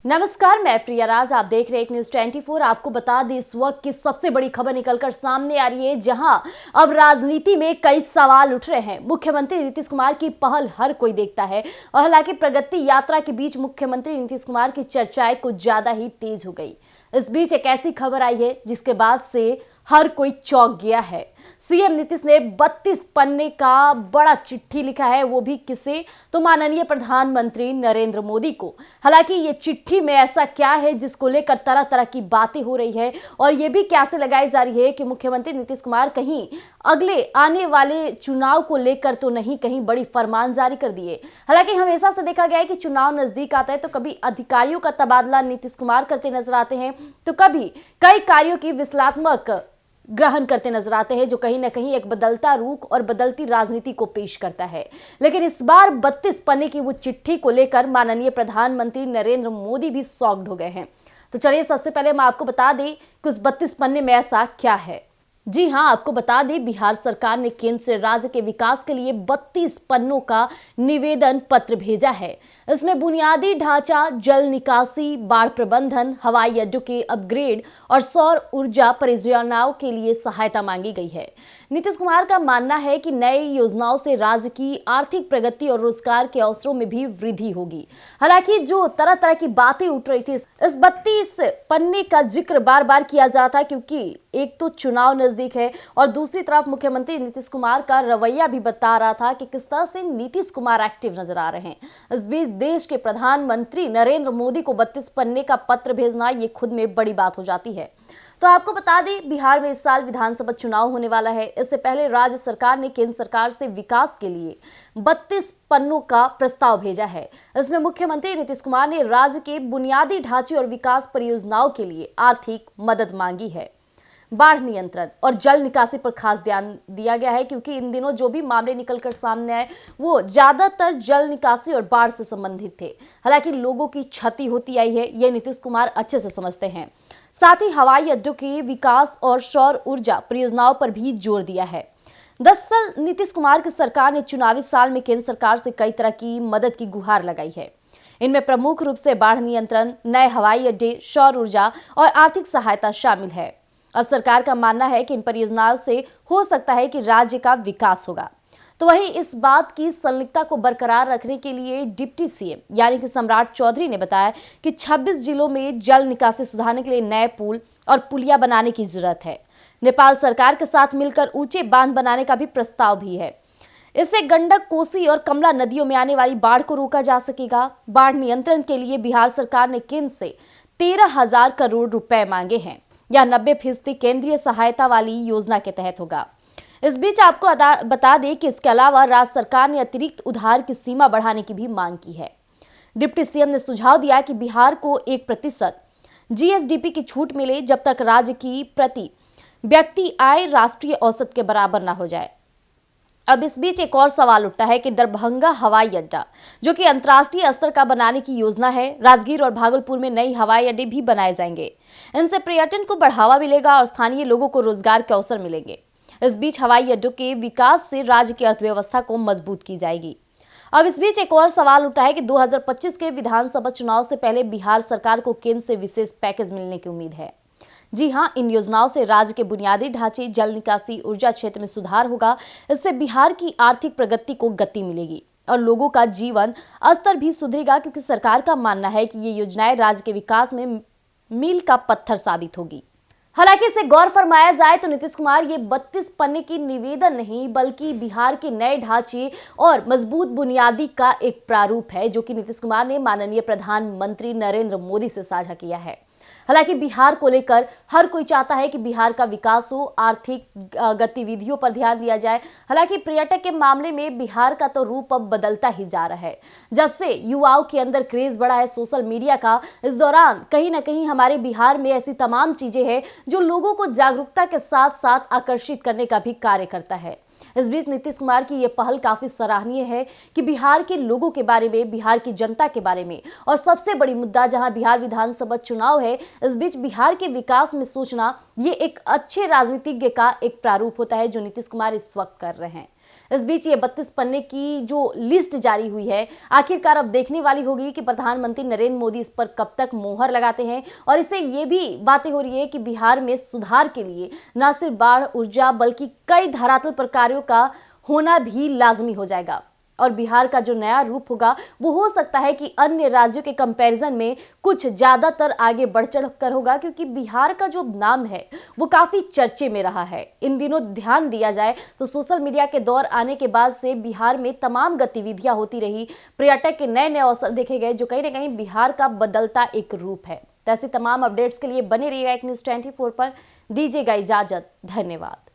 नमस्कार, मैं प्रिया राज। आप देख रहे हैं एक न्यूज 24। आपको बता दें इस वक्त की सबसे बड़ी खबर निकलकर सामने आ रही है, जहां अब राजनीति में कई सवाल उठ रहे हैं। मुख्यमंत्री नीतीश कुमार की पहल हर कोई देखता है और हालांकि प्रगति यात्रा के बीच मुख्यमंत्री नीतीश कुमार की चर्चाएं कुछ ज्यादा ही तेज हो गई। इस बीच एक ऐसी खबर आई है जिसके बाद से हर कोई चौंक गया है। सीएम नीतीश ने 32 पन्ने का बड़ा चिट्ठी लिखा है, वो भी किसे? तो माननीय प्रधानमंत्री नरेंद्र मोदी को। हालांकि ये चिट्ठी में ऐसा क्या है जिसको लेकर तरह तरह की बातें हो रही है और ये भी कैसे लगाई जा रही है कि मुख्यमंत्री नीतीश कुमार कहीं अगले आने वाले चुनाव को लेकर तो नहीं कहीं बड़ी फरमान जारी कर दिए। हालांकि हमेशा से देखा गया है कि चुनाव नजदीक आता है तो कभी अधिकारियों का तबादला नीतीश कुमार करते नजर आते हैं, तो कभी कई कार्यों की विश्लेषणात्मक ग्रहण करते नजर आते हैं, जो कहीं ना कहीं एक बदलता रूप और बदलती राजनीति को पेश करता है। लेकिन इस बार 32 पन्ने की वो चिट्ठी को लेकर माननीय प्रधानमंत्री नरेंद्र मोदी भी शॉक्ड हो गए हैं। तो चलिए सबसे पहले मैं आपको बता दें कि उस 32 पन्ने में ऐसा क्या है। जी हां, आपको बता दें बिहार सरकार ने केंद्र से राज्य के विकास के लिए 32 पन्नों का निवेदन पत्र भेजा है। इसमें बुनियादी ढांचा, जल निकासी, बाढ़ प्रबंधन, हवाई अड्डों के अपग्रेड और सौर ऊर्जा परियोजनाओं के लिए सहायता मांगी गई है। नीतीश कुमार का मानना है कि नई योजनाओं से राज्य की आर्थिक प्रगति और रोजगार के अवसरों में भी वृद्धि होगी। हालांकि जो तरह तरह की बातें उठ रही थी, इस 32 पन्ने का जिक्र बार बार किया जा रहा था, क्योंकि एक तो चुनाव नजदीक है और दूसरी तरफ मुख्यमंत्री नीतीश कुमार का रवैया भी बता रहा था कि किस तरह से नीतीश कुमार एक्टिव नजर आ रहे हैं। इस बीच देश के प्रधानमंत्री नरेंद्र मोदी को 32 पन्ने का पत्र भेजना ये खुद में बड़ी बात हो जाती है। तो आपको बता दें बिहार में इस साल विधानसभा चुनाव होने वाला है। इससे पहले राज्य सरकार ने केंद्र सरकार से विकास के लिए 32 पन्नों का प्रस्ताव भेजा है। इसमें मुख्यमंत्री नीतीश कुमार ने राज्य के बुनियादी ढांचे और विकास परियोजनाओं के लिए आर्थिक मदद मांगी है। बाढ़ नियंत्रण और जल निकासी पर खास ध्यान दिया गया है, क्योंकि इन दिनों जो भी मामले निकलकर सामने आए वो ज्यादातर जल निकासी और बाढ़ से संबंधित थे। हालांकि लोगों की क्षति होती आई है, ये नीतीश कुमार अच्छे से समझते हैं। साथ ही हवाई अड्डों के विकास और सौर ऊर्जा परियोजनाओं पर भी जोर दिया है। दरअसल नीतीश कुमार की सरकार ने चुनावी साल में केंद्र सरकार से कई तरह की मदद की गुहार लगाई है। इनमें प्रमुख रूप से बाढ़ नियंत्रण, नए हवाई अड्डे, सौर ऊर्जा और आर्थिक सहायता शामिल है। अब सरकार का मानना है कि इन परियोजनाओं से हो सकता है कि राज्य का विकास होगा। तो वहीं इस बात की संलिप्तता को बरकरार रखने के लिए डिप्टी सीएम यानी कि सम्राट चौधरी ने बताया कि 26 जिलों में जल निकासी सुधारने के लिए नए पुल और पुलिया बनाने की जरूरत है। नेपाल सरकार के साथ मिलकर ऊंचे बांध बनाने का भी प्रस्ताव भी है। इससे गंडक, कोसी और कमला नदियों में आने वाली बाढ़ को रोका जा सकेगा। बाढ़ नियंत्रण के लिए बिहार सरकार ने केंद्र से 13,000 करोड़ रुपए मांगे हैं। यह 90% केंद्रीय सहायता वाली योजना के तहत होगा। इस बीच आपको बता दें कि इसके अलावा राज्य सरकार ने अतिरिक्त उधार की सीमा बढ़ाने की भी मांग की है। डिप्टी सीएम ने सुझाव दिया कि बिहार को 1% जीएसडीपी की छूट मिले जब तक राज्य की प्रति व्यक्ति आय राष्ट्रीय औसत के बराबर ना हो जाए। अब इस बीच एक और सवाल उठता है कि दरभंगा हवाई अड्डा, जो कि अंतर्राष्ट्रीय स्तर का बनाने की योजना है, राजगीर और भागलपुर में नई हवाई अड्डे भी बनाए जाएंगे। इनसे पर्यटन को बढ़ावा मिलेगा और स्थानीय लोगों को रोजगार के अवसर मिलेंगे। इस बीच हवाई अड्डों के विकास से राज्य की अर्थव्यवस्था को मजबूत की जाएगी। अब इस बीच एक और सवाल उठा है कि 2025 के विधानसभा चुनाव से पहले बिहार सरकार को केंद्र से विशेष पैकेज मिलने की उम्मीद है। जी हां, इन योजनाओं से राज्य के बुनियादी ढांचे, जल निकासी, ऊर्जा क्षेत्र में सुधार होगा। इससे बिहार की आर्थिक प्रगति को गति मिलेगी और लोगों का जीवन स्तर भी सुधरेगा, क्योंकि सरकार का मानना है कि ये योजनाएं राज्य के विकास में मील का पत्थर साबित होगी। हालांकि इसे गौर फरमाया जाए तो नीतीश कुमार ये 32 पन्ने की निवेदन नहीं बल्कि बिहार के नए ढांचे और मजबूत बुनियादी का एक प्रारूप है, जो कि नीतीश कुमार ने माननीय प्रधानमंत्री नरेंद्र मोदी से साझा किया है। हालांकि बिहार को लेकर हर कोई चाहता है कि बिहार का विकास हो, आर्थिक गतिविधियों पर ध्यान दिया जाए। हालांकि पर्यटक के मामले में बिहार का तो रूप अब बदलता ही जा रहा है। जब से युवाओं के अंदर क्रेज बढ़ा है सोशल मीडिया का, इस दौरान कहीं ना कहीं हमारे बिहार में ऐसी तमाम चीजें हैं जो लोगों को जागरूकता के साथ साथ आकर्षित करने का भी कार्य करता है। इस बीच नीतीश कुमार की यह पहल काफी सराहनीय है कि बिहार के लोगों के बारे में, बिहार की जनता के बारे में, और सबसे बड़ी मुद्दा जहां बिहार विधानसभा चुनाव है, इस बीच बिहार के विकास में सोचना ये एक अच्छे राजनीतिज्ञ का एक प्रारूप होता है, जो नीतीश कुमार इस वक्त कर रहे हैं। इस बीच ये 32 पन्ने की जो लिस्ट जारी हुई है, आखिरकार अब देखने वाली होगी कि प्रधानमंत्री नरेंद्र मोदी इस पर कब तक मोहर लगाते हैं। और इससे ये भी बातें हो रही है कि बिहार में सुधार के लिए न सिर्फ बाढ़, ऊर्जा, बल्कि कई धरातल पर कार्यों का होना भी लाजमी हो जाएगा। और बिहार का जो नया रूप होगा वो हो सकता है कि अन्य राज्यों के कंपैरिजन में कुछ ज्यादातर आगे बढ़ चढ़ कर होगा, क्योंकि बिहार का जो नाम है वो काफी चर्चे में रहा है। इन दिनों ध्यान दिया जाए तो सोशल मीडिया के दौर आने के बाद से बिहार में तमाम गतिविधियां होती रही, पर्यटक के नए नए अवसर देखे गए, जो कहीं ना कहीं बिहार का बदलता एक रूप है। तो ऐसे तमाम अपडेट्स के लिए बने रहिएगा एक न्यूज़ 24 पर। दीजिएगा इजाजत, धन्यवाद।